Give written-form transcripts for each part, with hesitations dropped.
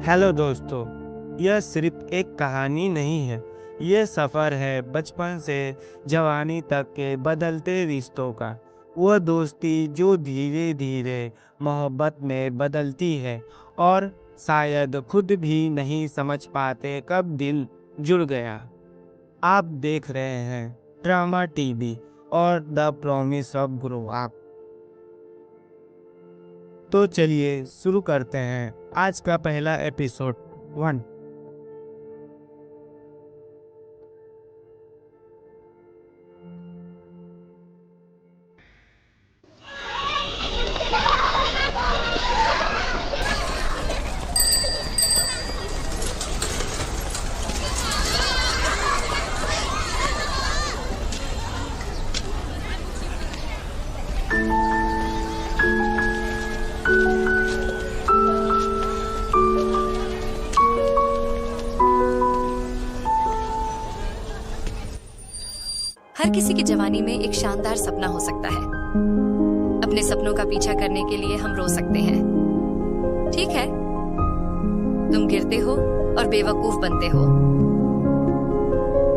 Hello दोस्तों, यह सिर्फ एक कहानी नहीं है। ये सफ़र है बचपन से जवानी तक के बदलते रिश्तों का। वो दोस्ती जो धीरे धीरे मोहब्बत में बदलती है और शायद खुद भी नहीं समझ पाते कब दिल जुड़ गया। आप देख रहे हैं ड्रामा टीवी और the promise of grow up. तो चलिए शुरू करते हैं आज का पहला एपिसोड 1। हर किसी की जवानी में एक शानदार सपना हो सकता है। अपने सपनों का पीछा करने के लिए हम रो सकते हैं, ठीक है। तुम गिरते हो और बेवकूफ बनते हो,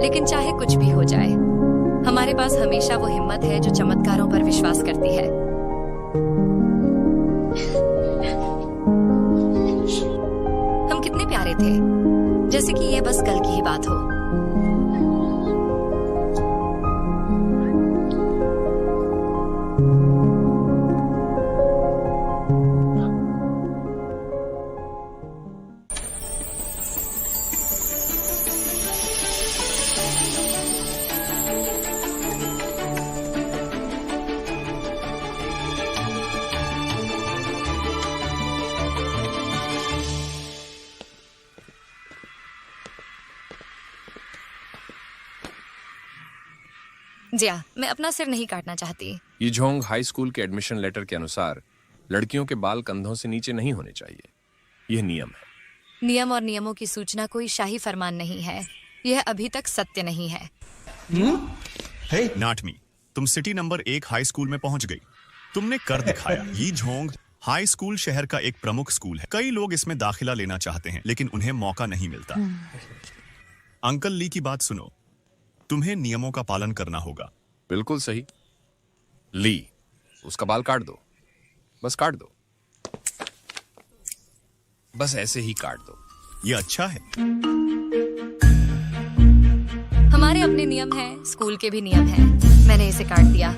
लेकिन चाहे कुछ भी हो जाए, हमारे पास हमेशा वो हिम्मत है जो चमत्कारों पर विश्वास करती है। हम कितने प्यारे थे, जैसे कि ये बस कल की ही बात हो। जिया, मैं अपना सिर नहीं काटना चाहती। यीजोंग हाई स्कूल के एडमिशन लेटर के अनुसार लड़कियों के बाल कंधों से नीचे नहीं होने चाहिए। यह नियम है। नियम और नियमों की सूचना कोई शाही फरमान नहीं है। यह अभी तक सत्य नहीं है। हे नाटमी, तुम सिटी नंबर 1 हाई स्कूल में पहुंच गई। तुमने कर दिखाया। यीजोंग हाई स्कूल शहर का एक प्रमुख स्कूल है। कई लोग इसमें दाखिला लेना चाहते हैं, लेकिन उन्हें मौका नहीं मिलता। अंकल ली की बात सुनो, तुम्हें नियमों का पालन करना होगा। बिल्कुल सही। ली, उसका बाल काट दो, बस काट दो, बस ऐसे ही काट दो। ये अच्छा है। हमारे अपने नियम हैं, स्कूल के भी नियम हैं। मैंने इसे काट दिया।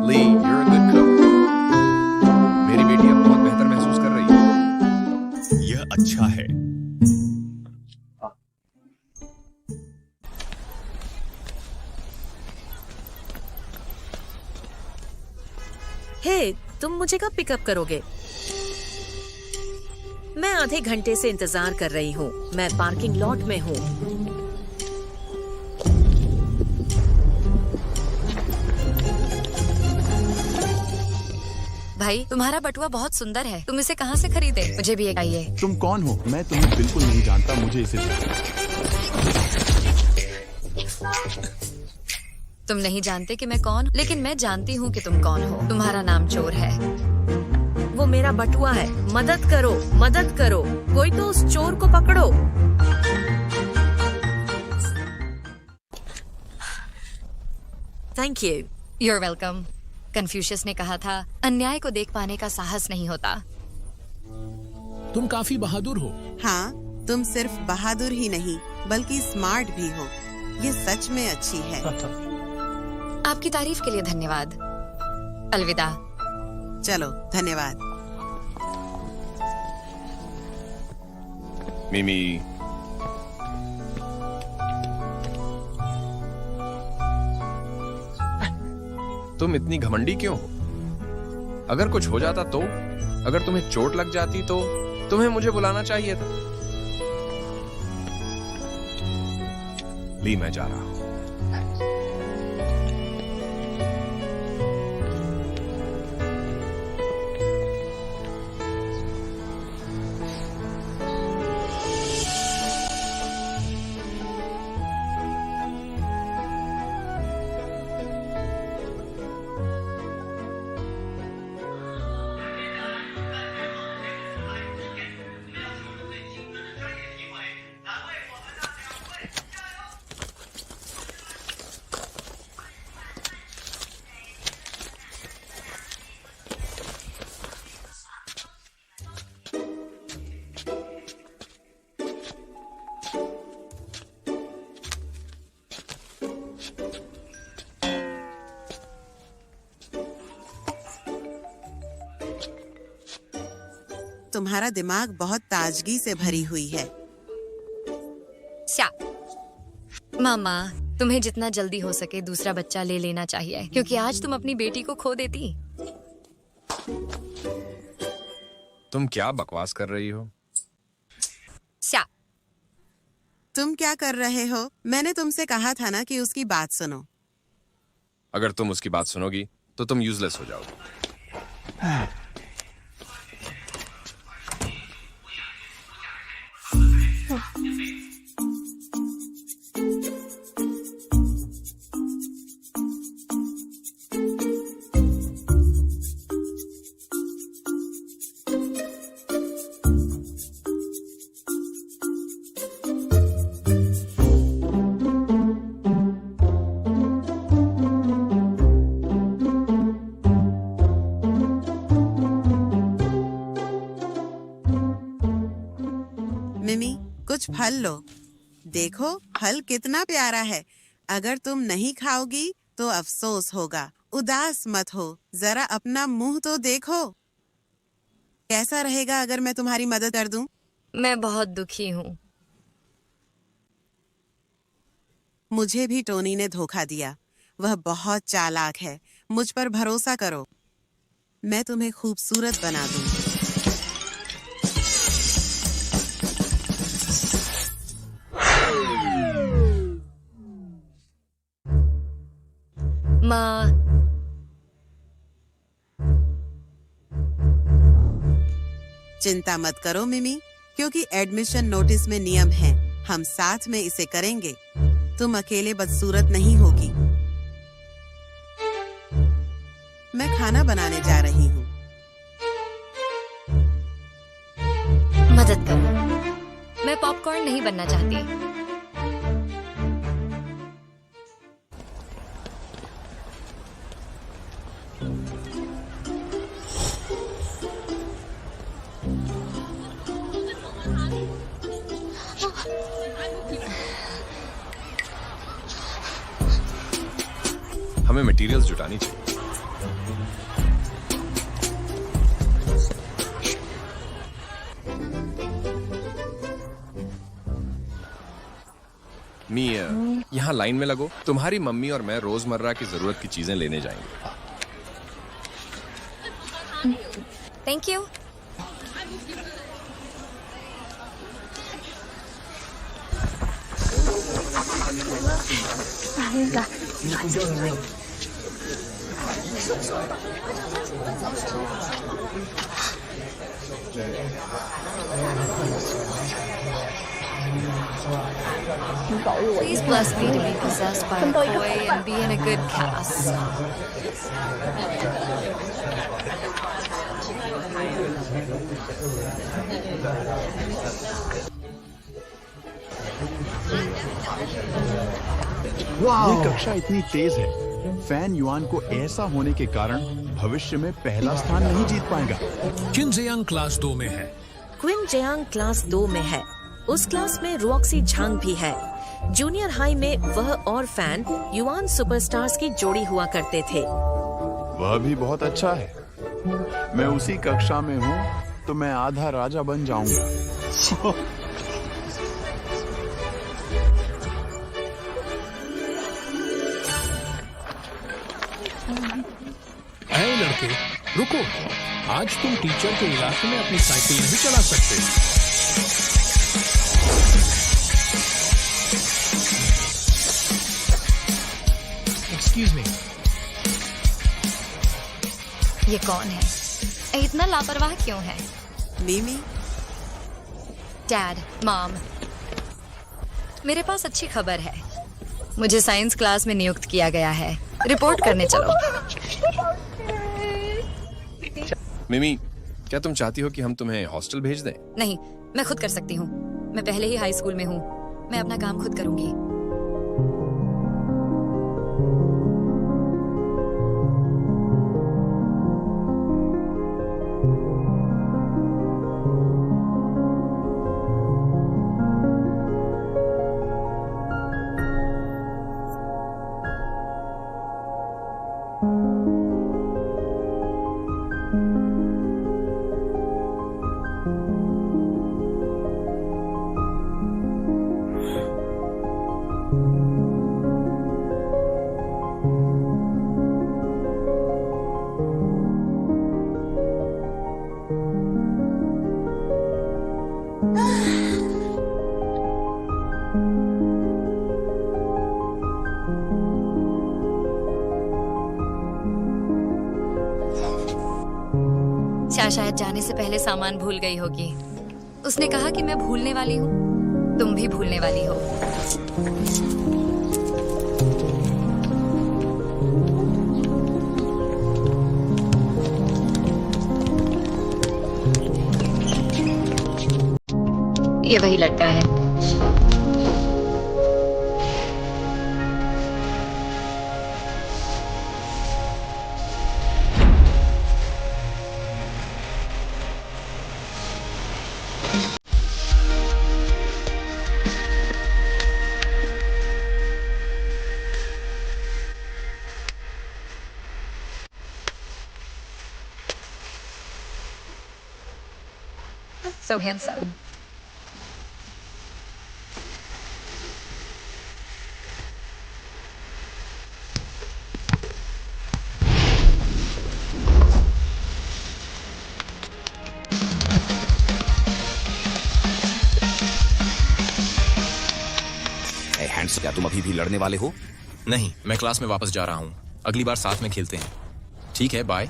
ली, you're a good cook। मेरी बेटी अब बहुत बेहतर महसूस कर रही है। यह अच्छा है। हे, तुम मुझे कब पिकअप करोगे? मैं आधे घंटे से इंतजार कर रही हूँ। मैं पार्किंग लॉट में हूँ। भाई, तुम्हारा बटुआ बहुत सुंदर है। तुम इसे कहाँ से खरीदे? मुझे भी एक चाहिए। तुम कौन हो? मैं तुम्हें बिल्कुल नहीं जानता, मुझे इसे दो। तुम नहीं जानते कि मैं कौन, लेकिन मैं जानती हूँ कि तुम कौन हो। तुम्हारा नाम चोर है। वो मेरा बटुआ है। मदद करो, मदद करो। कोई तो उस चोर को पकड़ो। Thank you. You're welcome। Confucius ने कहा था, अन्याय को देख पाने का साहस नहीं होता। तुम काफी बहादुर हो। हाँ, तुम सिर्फ बहादुर ही नहीं बल्कि स्मार्ट भी हो। ये सच में अच्छी है। आपकी तारीफ के लिए धन्यवाद। अलविदा। चलो, धन्यवाद। मिमी, तुम इतनी घमंडी क्यों हो? अगर कुछ हो जाता तो? अगर तुम्हें चोट लग जाती तो तुम्हें मुझे बुलाना चाहिए था। ली, मैं जा रहा हूं। तुम्हारा दिमाग बहुत ताजगी से भरी हुई है। श्या मामा, तुम्हें जितना जल्दी हो सके दूसरा बच्चा ले लेना चाहिए, क्योंकि आज तुम अपनी बेटी को खो देती। तुम क्या बकवास कर रही हो? श्या, तुम क्या कर रहे हो? मैंने तुमसे कहा था ना कि उसकी बात सुनो। अगर तुम उसकी बात सुनोगी तो तुम यूजलेस हो जाओगी। मिमी, कुछ फल लो। देखो फल कितना प्यारा है। अगर तुम नहीं खाओगी तो अफसोस होगा। उदास मत हो, जरा अपना मुंह तो देखो। कैसा रहेगा अगर मैं तुम्हारी मदद कर दूं? मैं बहुत दुखी हूँ। मुझे भी टोनी ने धोखा दिया। वह बहुत चालाक है। मुझ पर भरोसा करो। मैं तुम्हें खूबसूरत बना दूंगी। माँ, चिंता मत करो मिमी, क्योंकि एडमिशन नोटिस में नियम है। हम साथ में इसे करेंगे। तुम अकेले बदसूरत नहीं होगी। मैं खाना बनाने जा रही हूँ। मदद करो। मैं पॉपकॉर्न नहीं बनना चाहती। हमें मटेरियल्स जुटानी चाहिए। यहाँ लाइन में लगो। तुम्हारी मम्मी और मैं रोजमर्रा की जरूरत की चीजें लेने जाएंगे। Thank you. Please bless me to be possessed by a koi and be in a good cast. ये कक्षा इतनी तेज है। फैन युआन को ऐसा होने के कारण भविष्य में पहला स्थान नहीं जीत पाएगा। किन जियांग क्लास 2 में है। क्विन जियांग क्लास 2 में है। उस क्लास में रॉक्सी झांग भी है। जूनियर हाई में वह और फैन युआन सुपरस्टार्स की जोड़ी हुआ करते थे। वह भी बहुत अच्छा है। मैं उसी कक्षा में हूँ तो मैं आधा राजा बन जाऊंगा। ऐ लड़के, रुको। आज तुम टीचर के इलाके में अपनी साइकिल नहीं चला सकते। Excuse me. ये कौन है? इतना लापरवाह क्यों है? मिमी, डैड, मॉम, मेरे पास अच्छी खबर है। मुझे साइंस क्लास में नियुक्त किया गया है। रिपोर्ट करने चलो। मिमी, क्या तुम चाहती हो कि हम तुम्हें हॉस्टल भेज दें? नहीं, मैं खुद कर सकती हूँ। मैं पहले ही हाई स्कूल में हूँ। मैं अपना काम खुद करूंगी। शायद जाने से पहले सामान भूल गई होगी। उसने कहा कि मैं भूलने वाली हूँ, तुम भी भूलने वाली हो। ये वही लड़का है। So handsome. हैंड्स, क्या तुम अभी भी लड़ने वाले हो? नहीं, मैं क्लास में वापस जा रहा हूँ। अगली बार साथ में खेलते हैं। ठीक है, बाय।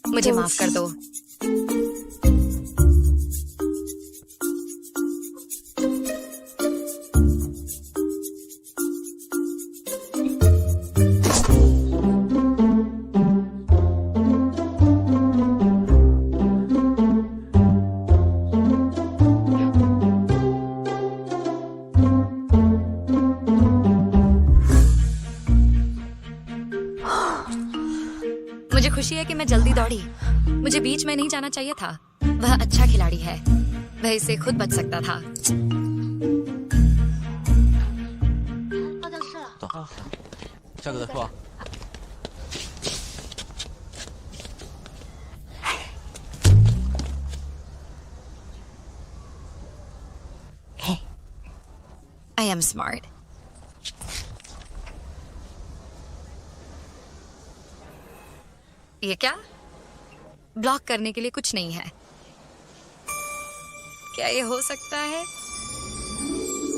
मुझे माफ कर दो। मुझे खुशी है कि मैं जल्दी दौड़ी। मुझे बीच में नहीं जाना चाहिए था। वह अच्छा खिलाड़ी है, वह इससे खुद बच सकता था। I am smart. ये क्या? ब्लॉक करने के लिए कुछ नहीं है। क्या ये हो सकता है?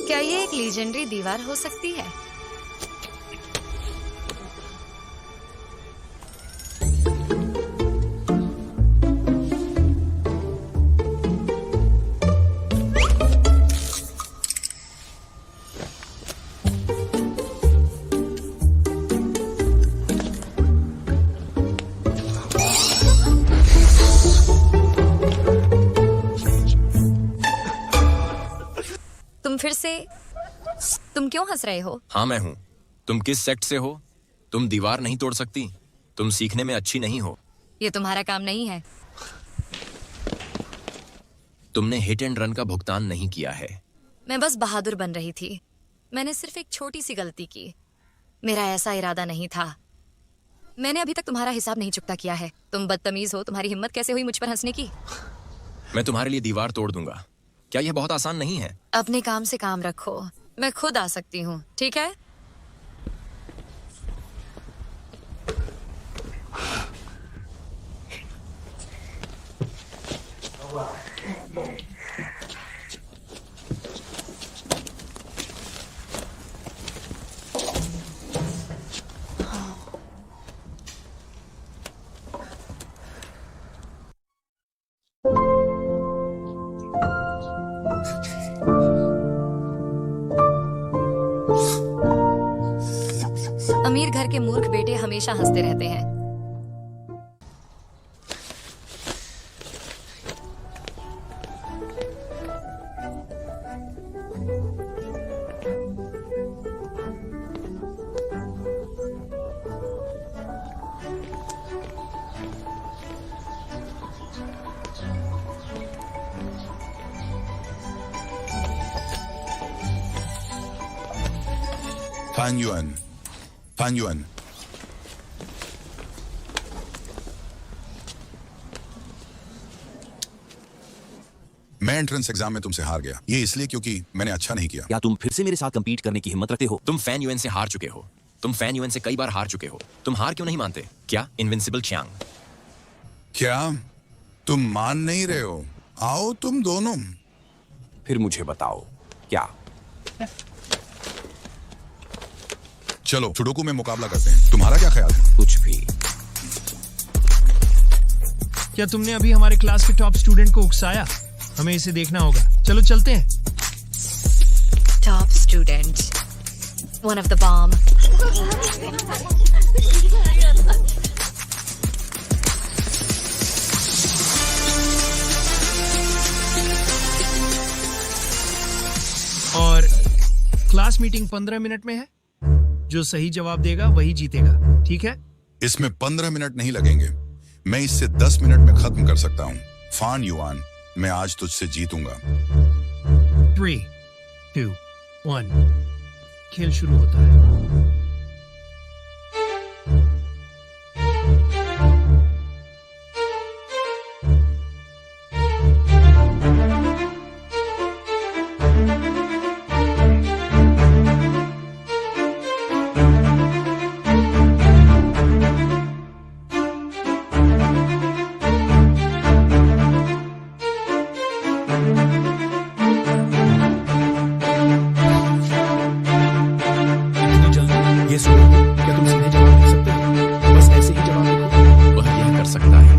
क्या ये एक लीजेंडरी दीवार हो सकती है? फिर से तुम क्यों हंस रहे हो? हाँ, मैं हूँ। तुम किस सेक्ट से हो? तुम दीवार नहीं तोड़ सकती। तुम सीखने में अच्छी नहीं हो। ये तुम्हारा काम नहीं है। तुमने हिट एंड रन का भुगतान नहीं किया है। मैं बस बहादुर बन रही थी। मैंने सिर्फ एक छोटी सी गलती की। मेरा ऐसा इरादा नहीं था। मैंने अभी तक तुम्हारा हिसाब नहीं चुकता किया है। तुम बदतमीज हो। तुम्हारी हिम्मत कैसे हुई मुझ पर हंसने की? मैं तुम्हारे लिए दीवार तोड़ दूंगा। क्या यह बहुत आसान नहीं है? अपने काम से काम रखो। मैं खुद आ सकती हूँ, ठीक है? अमीर घर के मूर्ख बेटे हमेशा हंसते रहते हैं। फान युआन, फान युआन। मैं एंट्रेंस एग्जाम में तुमसे हार गया, ये इसलिए क्योंकि मैंने अच्छा नहीं किया। क्या तुम फिर से मेरे साथ compete करने की हिम्मत रखते हो? तुम फैन यूएन से हार चुके हो। तुम फैन यूएन से कई बार हार चुके हो। तुम हार क्यों नहीं मानते? क्या इनविंसिबल च्यांग? क्या तुम मान नहीं रहे हो? आओ तुम दोनों। फिर मुझे बताओ क्या? चलो सुडोकू में मुकाबला करते हैं। तुम्हारा क्या ख्याल है? कुछ भी। क्या तुमने अभी हमारे क्लास के टॉप स्टूडेंट को उकसाया? हमें इसे देखना होगा। चलो चलते हैं। Top student. One of the bomb. और क्लास मीटिंग 15 मिनट में है। जो सही जवाब देगा वही जीतेगा, ठीक है? इसमें 15 मिनट नहीं लगेंगे। मैं इससे 10 मिनट में खत्म कर सकता हूँ। फान युआन, मैं आज तुझसे जीतूंगा। 3, 2, 1 खेल शुरू होता है। क्या तुम सीधे जवाब दे सकते हो? बस ऐसे ही जवाब दो। वह यह कर सकता है।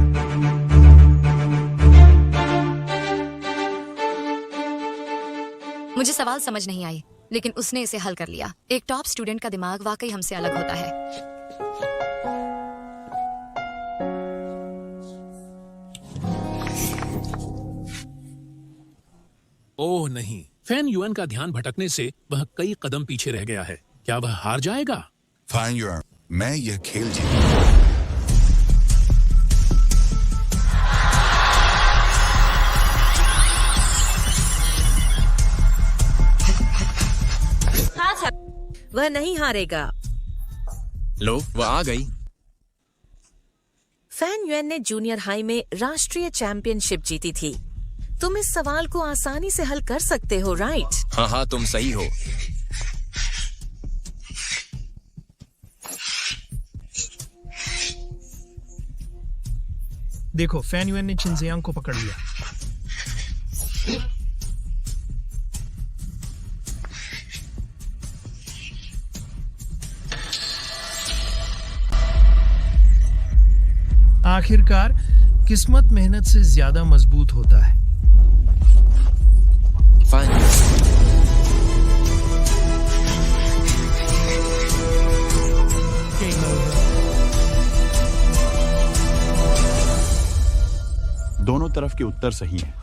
मुझे सवाल समझ नहीं आई, लेकिन उसने इसे हल कर लिया। एक टॉप स्टूडेंट का दिमाग वाकई हमसे अलग होता है। ओह नहीं, फैन यूएन का ध्यान भटकने से वह कई कदम पीछे रह गया है। क्या वह हार जाएगा? फान युआन, मैं यह खेल जीतूंगा। वह नहीं हारेगा। लो, वह आ गई। फैन युएन ने जूनियर हाई में राष्ट्रीय चैंपियनशिप जीती थी। तुम इस सवाल को आसानी से हल कर सकते हो, राइट? हाँ हाँ, तुम सही हो। देखो, फैन यूएन ने चिनजियांग को पकड़ लिया। आखिरकार किस्मत मेहनत से ज्यादा मजबूत होता है। फाइन। दोनों तरफ के उत्तर सही हैं।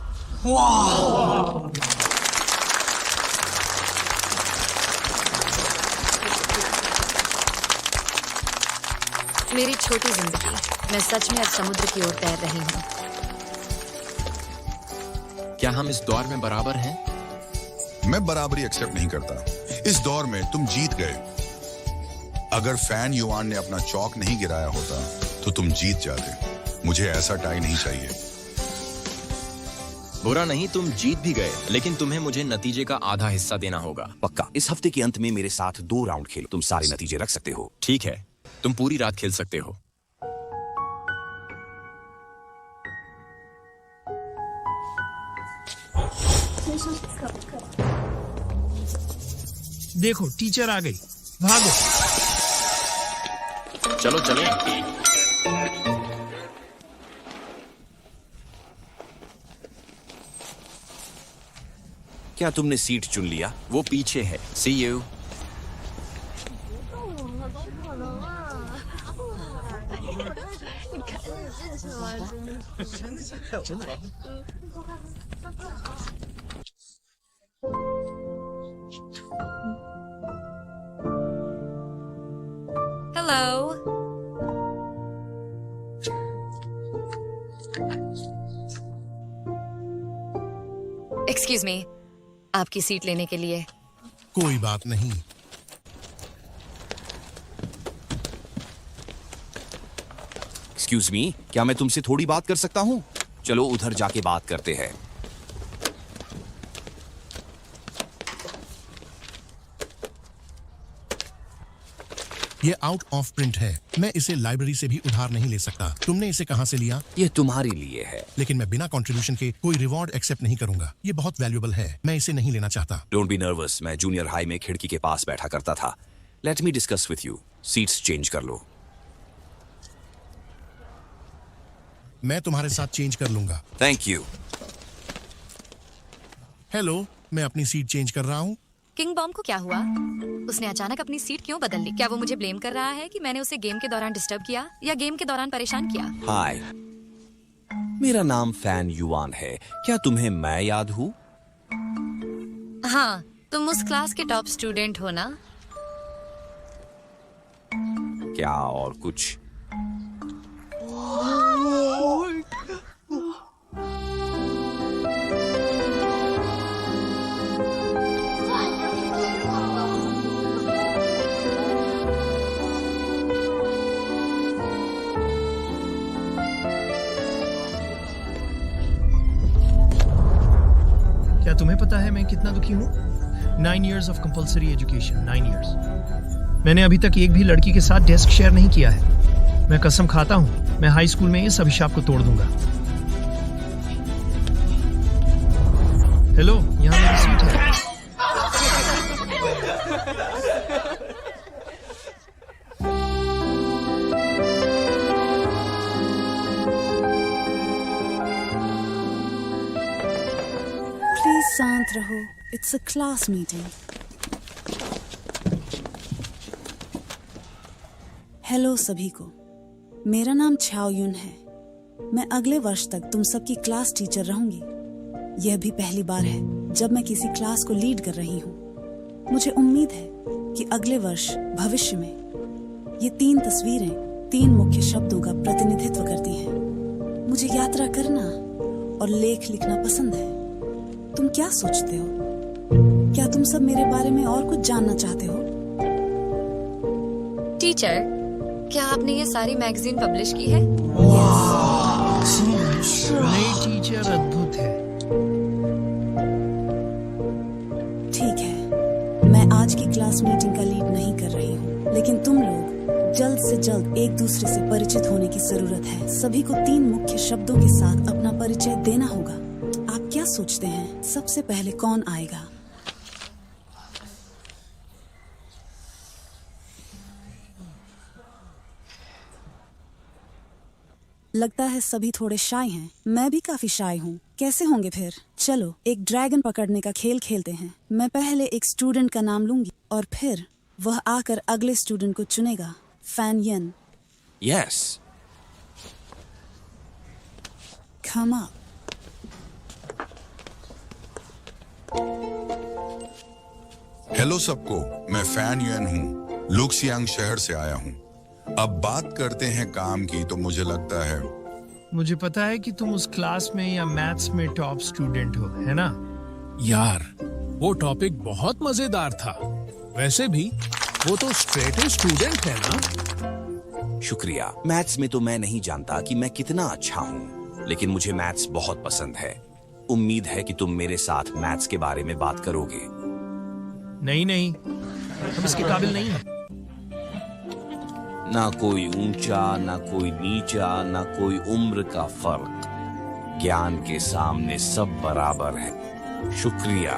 मेरी छोटी जिंदगी, मैं सच में अब समुद्र की ओर तैर रही हूँ। क्या हम इस दौर में बराबर हैं? मैं बराबरी एक्सेप्ट नहीं करता। इस दौर में तुम जीत गए। अगर फैन युआन ने अपना चौक नहीं गिराया होता तो तुम जीत जाते। मुझे ऐसा टाई नहीं चाहिए। बुरा नहीं, तुम जीत भी गए, लेकिन तुम्हें मुझे नतीजे का आधा हिस्सा देना होगा। पक्का। इस हफ्ते के अंत में मेरे साथ 2 राउंड खेलो। तुम सारे नतीजे रख सकते हो। ठीक है, तुम पूरी रात खेल सकते हो। देखो, टीचर आ गई। भागो। चलो चलो। क्या तुमने सीट चुन लिया? वो पीछे है। See you। Hello. Excuse me, आपकी सीट लेने के लिए। कोई बात नहीं। एक्सक्यूज मी, क्या मैं तुमसे थोड़ी बात कर सकता हूँ? चलो उधर जाके बात करते हैं। ये आउट ऑफ प्रिंट है। मैं इसे लाइब्रेरी से भी उधार नहीं ले सकता। तुमने इसे कहाँ से लिया? ये तुम्हारे लिए है। लेकिन मैं बिना कंट्रीब्यूशन के कोई रिवॉर्ड एक्सेप्ट नहीं करूंगा। ये बहुत वैल्यूएबल है, मैं इसे नहीं लेना चाहता। डोंट बी नर्वस, मैं जूनियर हाई में खिड़की के पास बैठा करता था। Let me discuss with you. Seats change कर लो। मैं तुम्हारे साथ चेंज कर लूंगा। Thank you. हेलो, मैं अपनी सीट चेंज कर रहा हूँ। किंग बॉम्ब को क्या हुआ? उसने अचानक अपनी सीट क्यों बदल ली? क्या वो मुझे ब्लेम कर रहा है कि मैंने उसे गेम के दौरान डिस्टर्ब किया या गेम के दौरान परेशान किया? हाय, मेरा नाम फैन युआन है। क्या तुम्हें मैं याद हूँ? हाँ, तुम उस क्लास के टॉप स्टूडेंट हो ना? क्या और कुछ? क्या तुम्हें पता है मैं कितना दुखी हूँ? 9 years of compulsory education, 9 years। मैंने अभी तक एक भी लड़की के साथ डेस्क शेयर नहीं किया है। मैं कसम खाता हूँ, मैं हाई स्कूल में इस अभिशाप को तोड़ दूंगा। हेलो, यहाँ मेरी सीट है। प्लीज शांत रहो, it's a class meeting. Hello सभी को, मेरा नाम छाओ युन है। मैं अगले वर्ष तक तुम सबकी क्लास टीचर रहूंगी। यह भी पहली बार है जब मैं किसी क्लास को लीड कर रही हूँ। मुझे उम्मीद है कि अगले वर्ष भविष्य में ये 3 तस्वीरें 3 मुख्य शब्दों का प्रतिनिधित्व करती हैं। मुझे यात्रा करना और लेख लिखना पसंद है। तुम क्या सोचते हो? क्या तुम सब मेरे बारे में और कुछ जानना चाहते हो? टीचर, क्या आपने ये सारी मैगजीन पब्लिश की है? नई टीचर अद्भुत है। ठीक है, मैं आज की क्लास मीटिंग का लीड नहीं कर रही हूँ, लेकिन तुम लोग जल्द से जल्द एक दूसरे से परिचित होने की जरूरत है। सभी को 3 मुख्य शब्दों के साथ अपना परिचय देना होगा। आप क्या सोचते हैं, सबसे पहले कौन आएगा? लगता है सभी थोड़े शाय हैं। मैं भी काफी शाय हूँ। कैसे होंगे फिर? चलो एक ड्रैगन पकड़ने का खेल खेलते हैं। मैं पहले एक स्टूडेंट का नाम लूंगी और फिर वह आकर अगले स्टूडेंट को चुनेगा। फैन यन। यस। Come up. हेलो सबको, मैं फैन युएन हूँ। लुक्सियांग शहर से आया हूँ। अब बात करते हैं काम की। तो मुझे लगता है मुझे पता है कि तुम उस क्लास में या मैथ्स में टॉप स्टूडेंट हो, है ना? यार, वो टॉपिक बहुत मजेदार था। वैसे भी वो तो स्ट्रेट स्टूडेंट है ना? शुक्रिया। मैथ्स में तो मैं नहीं जानता कि मैं कितना अच्छा हूँ, लेकिन मुझे मैथ्स बहुत पसंद है। उम्मीद है कि तुम मेरे साथ मैथ्स के बारे में बात करोगे। नहीं, हम इसके काबिल नहीं है। ना कोई ऊंचा, ना कोई नीचा, ना कोई उम्र का फर्क। ज्ञान के सामने सब बराबर है। शुक्रिया।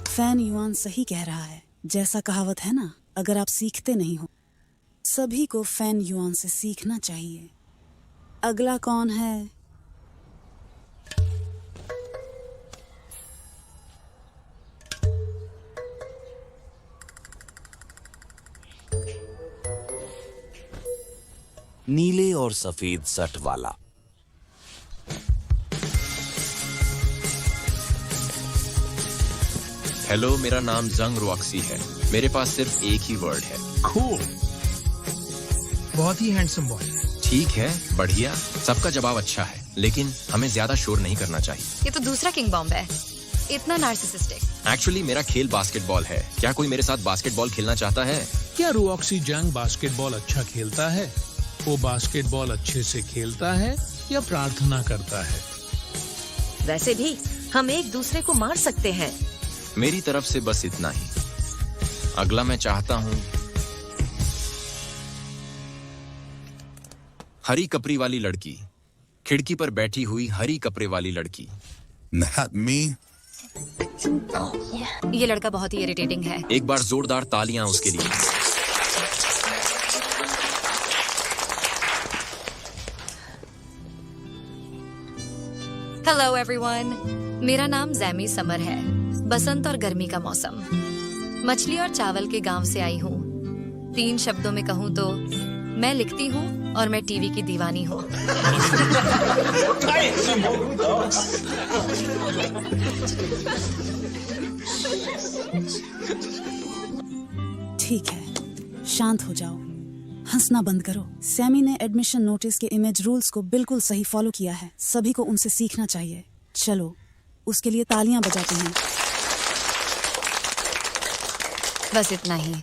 फैन युआन सही कह रहा है। जैसा कहावत है ना, अगर आप सीखते नहीं हो, सभी को फैन युआन से सीखना चाहिए। अगला कौन है? नीले और सफेद सट वाला। हेलो, मेरा नाम जंग रॉक्सी है। मेरे पास सिर्फ एक ही वर्ड है। Cool. बहुत ही हैंडसम बॉय। ठीक है, बढ़िया। सबका जवाब अच्छा है, लेकिन हमें ज्यादा शोर नहीं करना चाहिए। ये तो दूसरा किंग बॉम्ब है। इतना नार्सिसिस्टिक। एक्चुअली मेरा खेल बास्केटबॉल है। क्या कोई मेरे साथ बास्केटबॉल खेलना चाहता है? क्या रुऑक्सी जंग बास्केटबॉल अच्छा खेलता है? वो बास्केटबॉल अच्छे से खेलता है या प्रार्थना करता है? वैसे भी हम एक दूसरे को मार सकते हैं। मेरी तरफ से बस इतना ही। अगला मैं चाहता हूँ हरी कपड़ी वाली लड़की, खिड़की पर बैठी हुई हरी कपड़े वाली लड़की। Not me. ये लड़का बहुत ही इरिटेटिंग है। एक बार जोरदार तालियां उसके लिए। हेलो एवरीवन, मेरा नाम जैमी समर है। बसंत और गर्मी का मौसम। मछली और चावल के गांव से आई हूँ। 3 शब्दों में कहूँ तो मैं लिखती हूँ और मैं टीवी की दीवानी हूँ। ठीक है, शांत हो जाओ, हंसना बंद करो। सैमी ने एडमिशन नोटिस के इमेज रूल्स को बिल्कुल सही फॉलो किया है। सभी को उनसे सीखना चाहिए। चलो, उसके लिए तालियां बजाते हैं। बस इतना ही।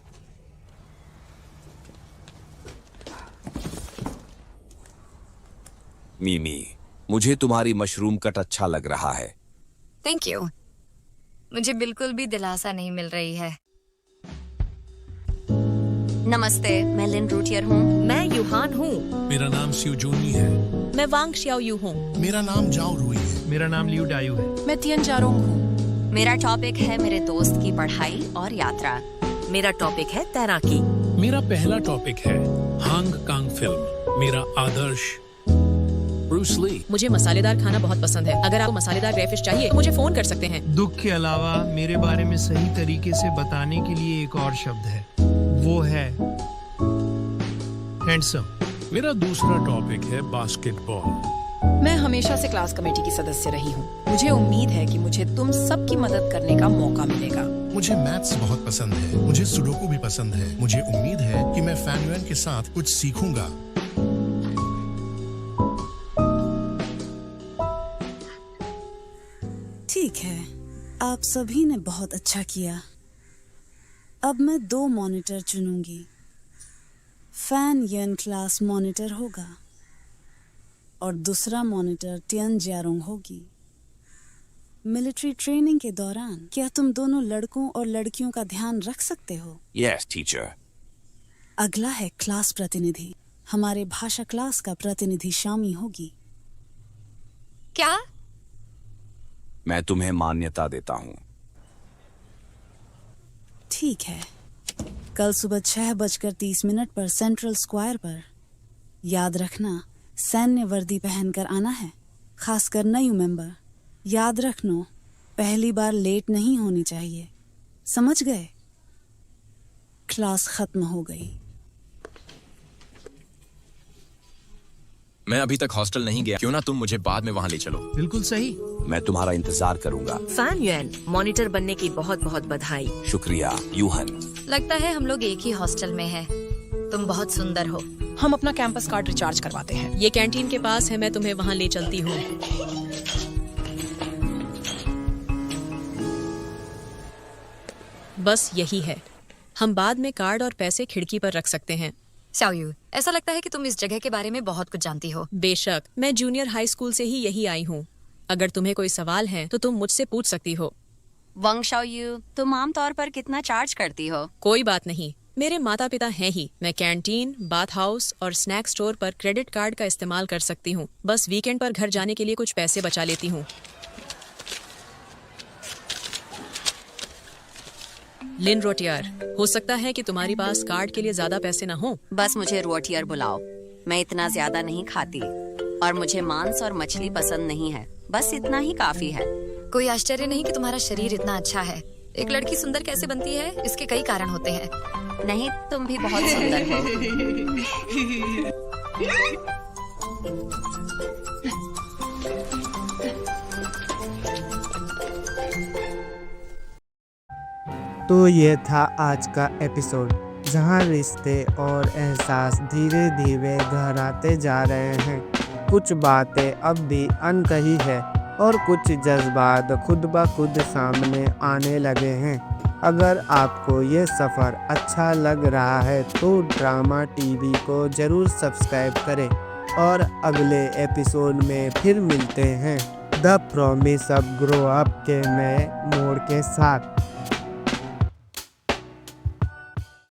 मीमी, मुझे तुम्हारी मशरूम कट अच्छा लग रहा है। Thank you. मुझे बिल्कुल भी दिलासा नहीं मिल रही है। नमस्ते, मैं लिन रूटियर हूँ। मैं यूहान हूँ। मेरा नाम सिउ जूनी है। मैं वांग शियाओ यू हूँ। मेरा नाम जाओ रुई है। मेरा नाम लियू डायू है। मैं तियन जारोंग हूँ। मेरा टॉपिक है मेरे दोस्त की पढ़ाई और यात्रा। मेरा टॉपिक है तैराकी। मेरा पहला टॉपिक है हांग कांग फिल्म। मेरा आदर्श ब्रूस ली। मुझे मसालेदार खाना बहुत पसंद है। अगर आपको मसालेदार ग्रे फिश चाहिए, मुझे फोन कर सकते हैं। दुख के अलावा मेरे बारे में सही तरीके से बताने के लिए एक और शब्द है, वो है हैंडसम। मेरा दूसरा टॉपिक है बास्केटबॉल। मैं हमेशा से क्लास कमेटी की सदस्य रही हूँ। मुझे उम्मीद है कि मुझे तुम सबकी मदद करने का मौका मिलेगा। मुझे मैथ्स बहुत पसंद है। मुझे सुडोकू भी पसंद है। मुझे उम्मीद है कि मैं फैन युएन के साथ कुछ सीखूंगा। ठीक है, आप सभी ने बहुत अच्छा किया। अब मैं 2 मॉनिटर चुनूंगी। फैन यन क्लास मॉनिटर होगा और दूसरा मॉनिटर तियन जियारोंग होगी। मिलिट्री ट्रेनिंग के दौरान क्या तुम दोनों लड़कों और लड़कियों का ध्यान रख सकते हो? Yes teacher. अगला है क्लास प्रतिनिधि। हमारे भाषा क्लास का प्रतिनिधि शामी होगी। क्या? मैं तुम्हें मान्यता देता हूँ। ठीक है, कल सुबह 6:30 पर सेंट्रल स्क्वायर पर। याद रखना, सैन्य वर्दी पहनकर आना है, खासकर नई मेंबर। याद रखना, पहली बार लेट नहीं होनी चाहिए। समझ गए? क्लास खत्म हो गई। मैं अभी तक हॉस्टल नहीं गया। क्यों ना तुम मुझे बाद में वहाँ ले चलो? बिल्कुल सही। मैं तुम्हारा इंतजार करूंगा। फैन युएन, मॉनिटर बनने की बहुत बहुत बधाई। शुक्रिया यूहन। लगता है हम लोग एक ही हॉस्टल में हैं। तुम बहुत सुंदर हो। हम अपना कैंपस कार्ड रिचार्ज करवाते हैं। ये कैंटीन के पास है, मैं तुम्हें वहाँ ले चलती हूँ। बस यही है। हम बाद में कार्ड और पैसे खिड़की पर रख सकते हैं। शाओयू, ऐसा लगता है कि तुम इस जगह के बारे में बहुत कुछ जानती हो। बेशक, मैं जूनियर हाई स्कूल से ही यही आई हूँ। अगर तुम्हें कोई सवाल है तो तुम मुझसे पूछ सकती हो। वांग शाओयू, तुम आमतौर पर कितना चार्ज करती हो? कोई बात नहीं, मेरे माता पिता हैं ही। मैं कैंटीन, बाथ हाउस और स्नैक स्टोर पर क्रेडिट कार्ड का इस्तेमाल कर सकती हूँ। बस वीकेंड पर घर जाने के लिए कुछ पैसे बचा लेती हूँ। लिन रोटियर, हो सकता है कि तुम्हारे पास कार्ड के लिए ज्यादा पैसे न हो। बस मुझे रोटियर बुलाओ। मैं इतना ज्यादा नहीं खाती और मुझे मांस और मछली पसंद नहीं है। बस इतना ही काफी है। कोई आश्चर्य नहीं कि तुम्हारा शरीर इतना अच्छा है। एक लड़की सुंदर कैसे बनती है, इसके कई कारण होते हैं। नहीं, तुम भी बहुत सुंदर हो। तो ये था आज का एपिसोड, जहां रिश्ते और एहसास धीरे धीरे गहराते जा रहे हैं। कुछ बातें अब भी अनकही है, और कुछ जज्बात खुद ब खुद सामने आने लगे हैं। अगर आपको ये सफ़र अच्छा लग रहा है तो ड्रामा टीवी को ज़रूर सब्सक्राइब करें और अगले एपिसोड में फिर मिलते हैं the promise of grow up के नए मोड़ के साथ।